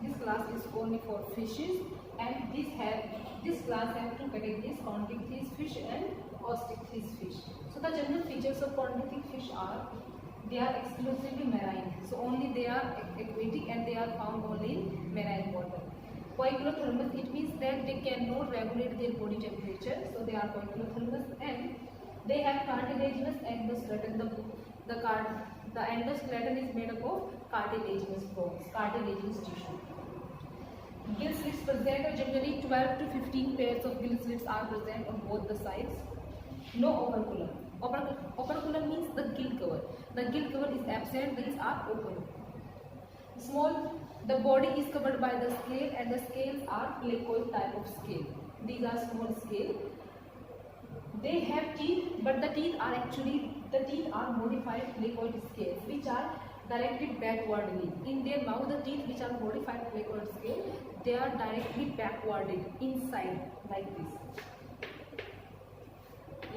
this class is only for fishes, and this class have two categories: chondrichthyes fish and osteichthyes fish. So the general features of chondrichthyes fish are they are exclusively marine. So only they are aquatic and they are found only in marine water. Poikilothermous, it means that they cannot regulate their body temperature, so they are poikilothermous, and they have cartilaginous endoskeleton. The endoskeleton is made up of cartilaginous bones, cartilaginous tissue. Gill slits present, generally 12 to 15 pairs of gill slits are present on both the sides. No operculum. Operculum means the gill cover. The gill cover is absent, these are open. The body is covered by the scale, and the scales are placoid type of scale. These are small scale. They have teeth, but the teeth are modified placoid scales, which are directed backwardly. In their mouth, the teeth which are modified placoid scale, they are directly backwarded inside like this.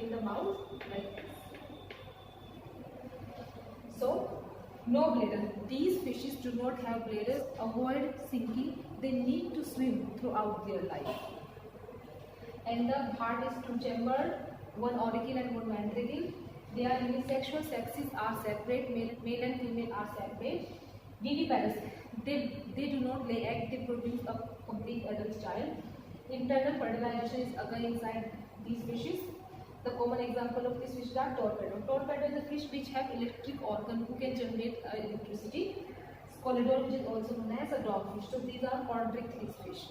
In the mouth like this. So no bladder. These fishes do not have bladders. Avoid sinking. They need to swim throughout their life. And the heart is two-chambered, one auricle and one ventricle. They are unisexual. Sexes are separate. Male and female are separate. Viviparous. They do not lay eggs. They produce a complete adult child. Internal fertilization is occurring inside these fishes. The common example of this fish is torpedo. Torpedo is a fish which have electric organ who can generate electricity. Scalodon, which is also known as a dogfish. So these are chondrichthyes fish.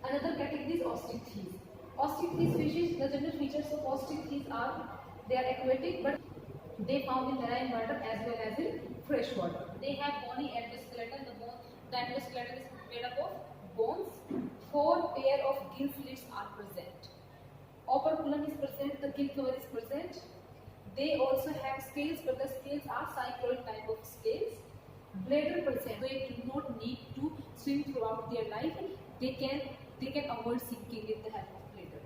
Another category is osteichthyes. Osteichthyes fishes, the general features of osteichthyes are they are aquatic, but they found in marine water as well as in fresh water. They have bony endoskeleton. The endoskeleton is made up of bones. 4 pair of gill slits are present. Operculum is present, the gill cover is present. They also have scales, but the scales are cycloid type of scales. Bladder present. They do not need to swim throughout their life. They can avoid sinking with the help of bladder.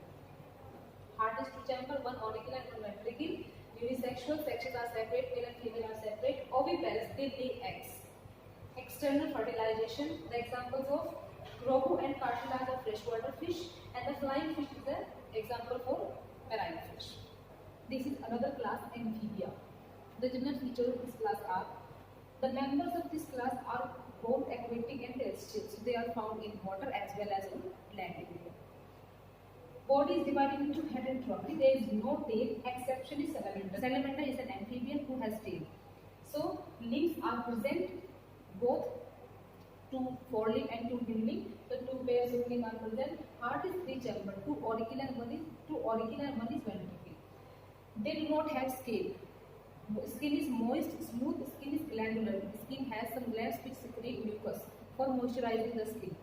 Heart is two-chambered, one auricle and one ventricle. Unisexual, sexes are separate, male and female are separate. Oviparous, they lay eggs. External fertilization. The examples of rohu and cartilage are freshwater fish, and the flying fish is an example for marine fish. This is another class, amphibia. The general features of this class are the members of this class are both aquatic and terrestrial. So they are found in water as well as in land area. Body is divided into head and trunk. There is no tail. Exception is salamander. Salamander is an amphibian who has tail. So limbs are present, both two forelimb and two hindlimb. The 2 pairs of limbs are present. Heart is three-chambered, 2 auricle and one is ventricle. They do not have scale. Skin is moist, smooth. Skin is glandular. Skin has some glands which secrete mucus for moisturizing the skin.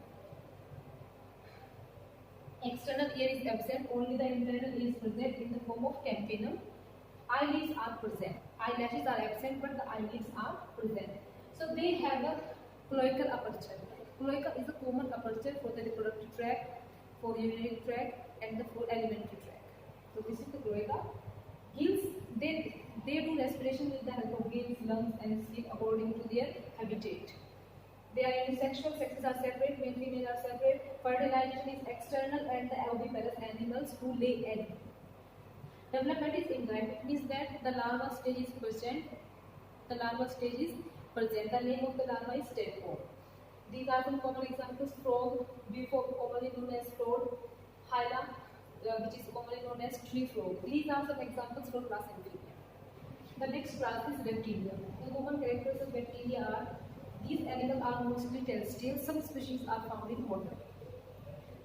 External ear is absent. Only the internal ear is present in the form of tympanum. Eyelids are present. Eyelashes are absent, but the eyelids are present. So they have a cloacal aperture. Cloaca is a common aperture for the reproductive tract, for urinary tract, and for alimentary tract. So this is the cloaca. Gills, they do respiration with the help of gills, lungs, and skin according to their habitat. They are unisexual, sexes are separate, male and female are separate. Fertilization is external, and the oviparous animals who lay egg. Development is indirect. It means that the larva stage is present. The name of the larva is tadpole. These are some common examples: frog, bifrog, commonly known as toad; hyla, which is commonly known as tree frog. These are some examples for class amphibia. The next class is reptilia. The common characters of reptilia are these animals are mostly terrestrial. Some species are found in water.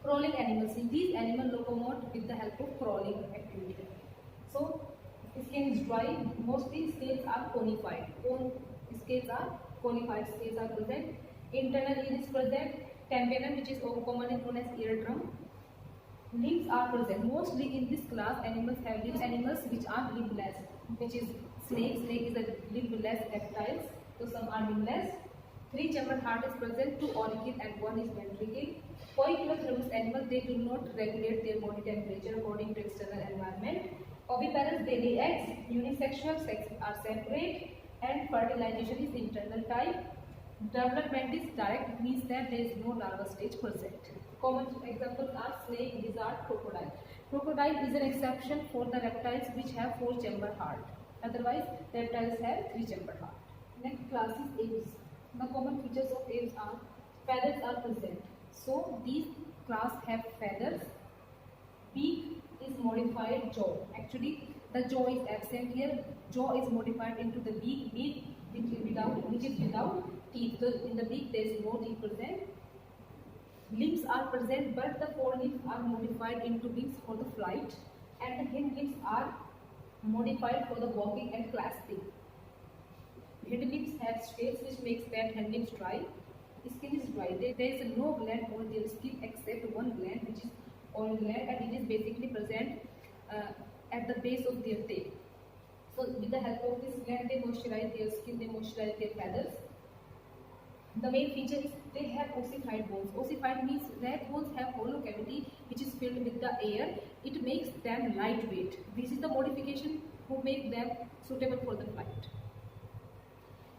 Crawling animals. These animals locomote with the help of crawling activity. So, skin is dry. Mostly scales are conified. Scales are present. Internal ear is present. Tympanum, which is commonly known as eardrum. Limbs are present. Mostly in this class, animals have limbs. Animals which are limbless, which is snake. Snake is a limbless reptiles. So some are limbless. 3-chambered heart is present. 2 auricle and 1 is ventricle. Poikilothermous animals, they do not regulate their body temperature according to external environment. Oviparous, they lay eggs. Unisexual, sexes are separate, and fertilization is internal type. Development is direct, means that there is no larval stage present. Common examples are snake, lizard, crocodile. Crocodile is an exception for the reptiles which have 4-chamber heart. Otherwise, reptiles have 3-chamber heart. Next class is aves. The common features of aves are feathers are present. So these class have feathers. Beak is modified jaw. Actually, the jaw is absent here. Jaw is modified into the beak. Beak which is without teeth. So in the beak there is no teeth present. Limbs are present, but the forelimbs are modified into wings for the flight, and the hind limbs are modified for the walking and clasping. Hind limbs have scales which makes that hind limbs dry. Skin is dry. There is no gland on their skin except one gland, which is oil gland, and it is basically present at the base of their tail. So with the help of this gland, they moisturize their skin, they moisturize their feathers. The main feature is they have ossified bones. Ossified means that bones have hollow cavity which is filled with the air. It makes them lightweight. This is the modification who make them suitable for the flight.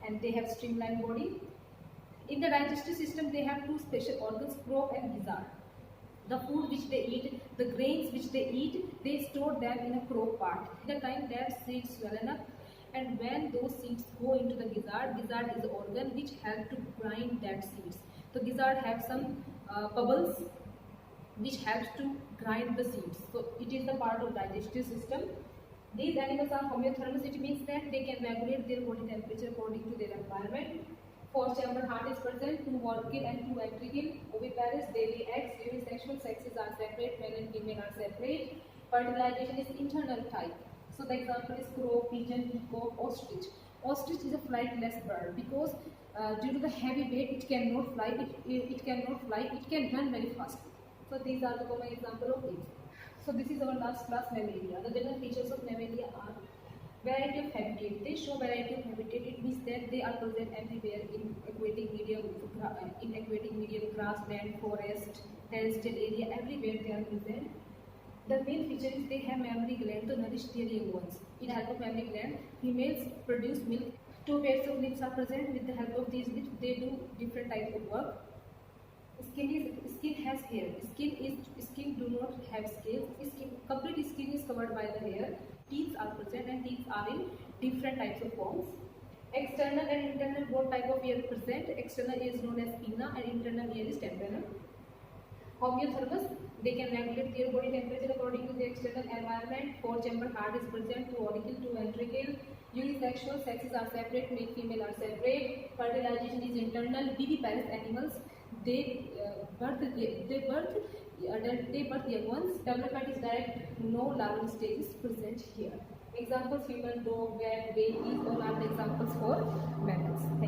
And they have streamlined body. In the digestive system, they have two special organs, crop and gizzard. The food which they eat, the grains which they eat, they store them in a crop part. At the time that seeds swell up, and when those seeds go into the gizzard is the organ which help to grind that seeds. So gizzard have some bubbles which helps to grind the seeds. So it is the part of digestive system. These animals are homeothermous. It means that they can regulate their body temperature according to their environment. 4-chamber heart is present, 2 volcule and 2 ventricle. Oviparous, they lay eggs. Unisexual, sexes are separate, male and female are separate. Fertilization is internal type. So the example is crow, pigeon, peacock, ostrich. Ostrich is a flightless bird because due to the heavy weight, it cannot fly. It cannot fly. It can run very fast. So these are the common example of these. So this is our last class, mammalia. The general features of mammalia are variety of habitat. They show variety of habitat. It means that they are present everywhere in aquatic medium, grassland, forest, terrestrial area. Everywhere they are present. The main feature is they have mammary gland to nourish their young ones. In help of mammary gland, females produce milk. 2 pairs of lips are present. With the help of these lips, they do different types of work. Skin has hair. Skin do not have scales. Complete skin is covered by the hair. Teeth are present, and teeth are in different types of forms. External and internal both type of ear present. External ear is known as pinna, and internal ear is tympanum. Homeothermous, they can regulate their body temperature according to the external environment. 4-chamber heart is present, 2 auricle, 2 ventricle. Unisexual, sexes are separate, male, female are separate. Fertilization is internal. Viviparous animals, they birth young ones. Development is direct, no larval stage is present here. Examples: human, dog, rat, whale. These all are the examples for mammals. Thank you.